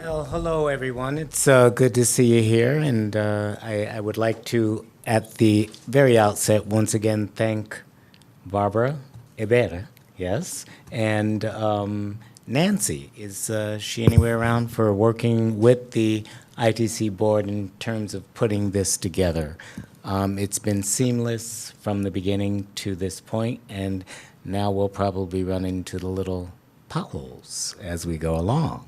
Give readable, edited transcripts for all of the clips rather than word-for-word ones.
Well, hello everyone. It's good to see you here, and I would like to, at the very outset, once again thank Barbara Ibera, yes, and Nancy. Is she anywhere around for working with the ITC board in terms of putting this together? It's been seamless from the beginning to this point, and now we'll probably run into the little potholes as we go along.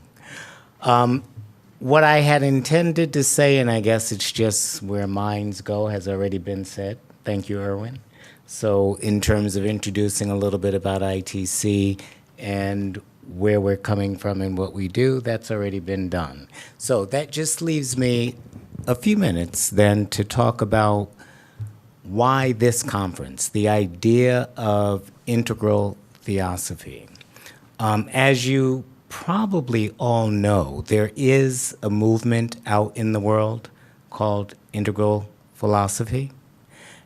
What I had intended to say, and I guess it's just where minds go, has already been said. Thank you, Erwin. So in terms of introducing a little bit about ITC and where we're coming from and what we do, that's already been done. So that just leaves me a few minutes then to talk about why this conference, the idea of integral theosophy. As you probably all know, there is a movement out in the world called integral philosophy.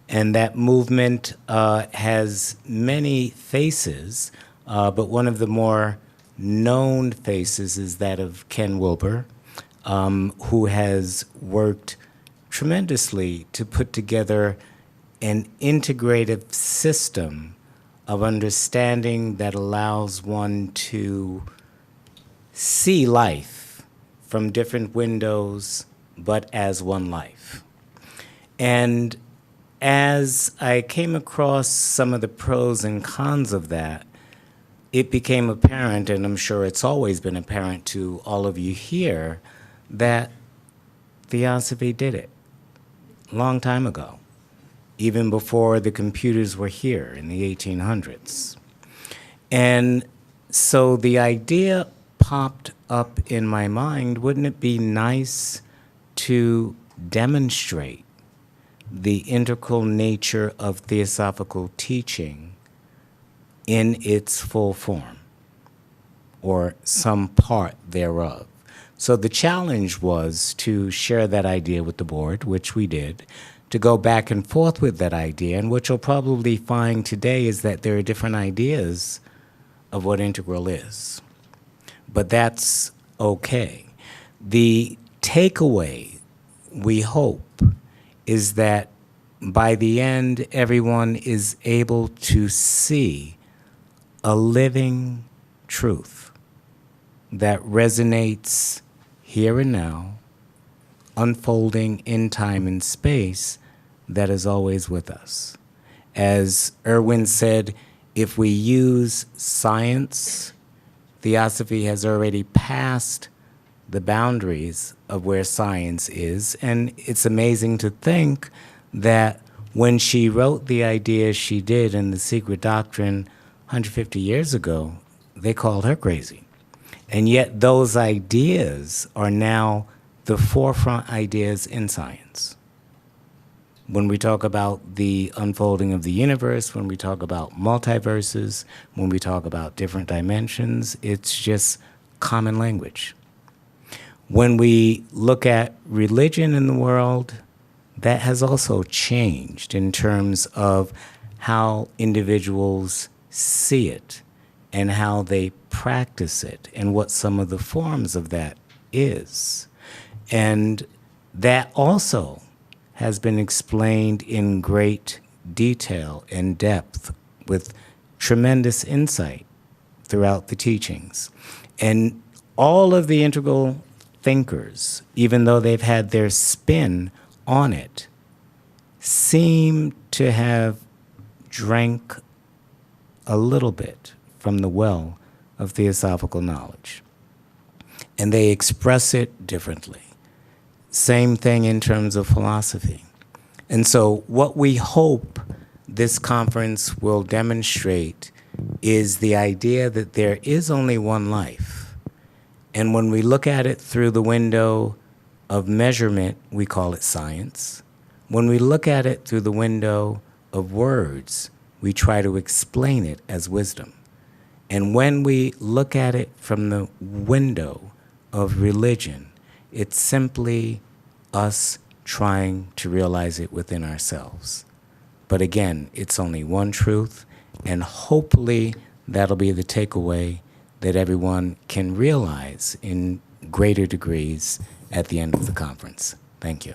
And that movement has many faces, but one of the more known faces is that of Ken Wilber, who has worked tremendously to put together an integrative system of understanding that allows one to see life from different windows, but as one life. And as I came across some of the pros and cons of that, it became apparent, and I'm sure it's always been apparent to all of you here, that Theosophy did it a long time ago, even before the computers were here in the 1800s. And so the idea popped up in my mind, wouldn't it be nice to demonstrate the integral nature of Theosophical teaching in its full form, or some part thereof? So the challenge was to share that idea with the board, which we did, to go back and forth with that idea, and what you'll probably find today is that there are different ideas of what integral is. But that's okay. The takeaway, we hope, is that by the end, everyone is able to see a living truth that resonates here and now, unfolding in time and space, that is always with us. As Erwin said, if we use science, Theosophy has already passed the boundaries of where science is, and it's amazing to think that when she wrote the idea she did in The Secret Doctrine 150 years ago, they called her crazy. And yet those ideas are now the forefront ideas in science. When we talk about the unfolding of the universe, when we talk about multiverses, when we talk about different dimensions, it's just common language. When we look at religion in the world, that has also changed in terms of how individuals see it and how they practice it and what some of the forms of that is. And that also has been explained in great detail and depth with tremendous insight throughout the teachings. And all of the integral thinkers, even though they've had their spin on it, seem to have drank a little bit from the well of theosophical knowledge. And they express it differently. Same thing in terms of philosophy. And so what we hope this conference will demonstrate is the idea that there is only one life. And when we look at it through the window of measurement, we call it science. When we look at it through the window of words, we try to explain it as wisdom. And when we look at it from the window of religion, it's simply us trying to realize it within ourselves. But again, it's only one truth, and hopefully that'll be the takeaway that everyone can realize in greater degrees at the end of the conference. Thank you.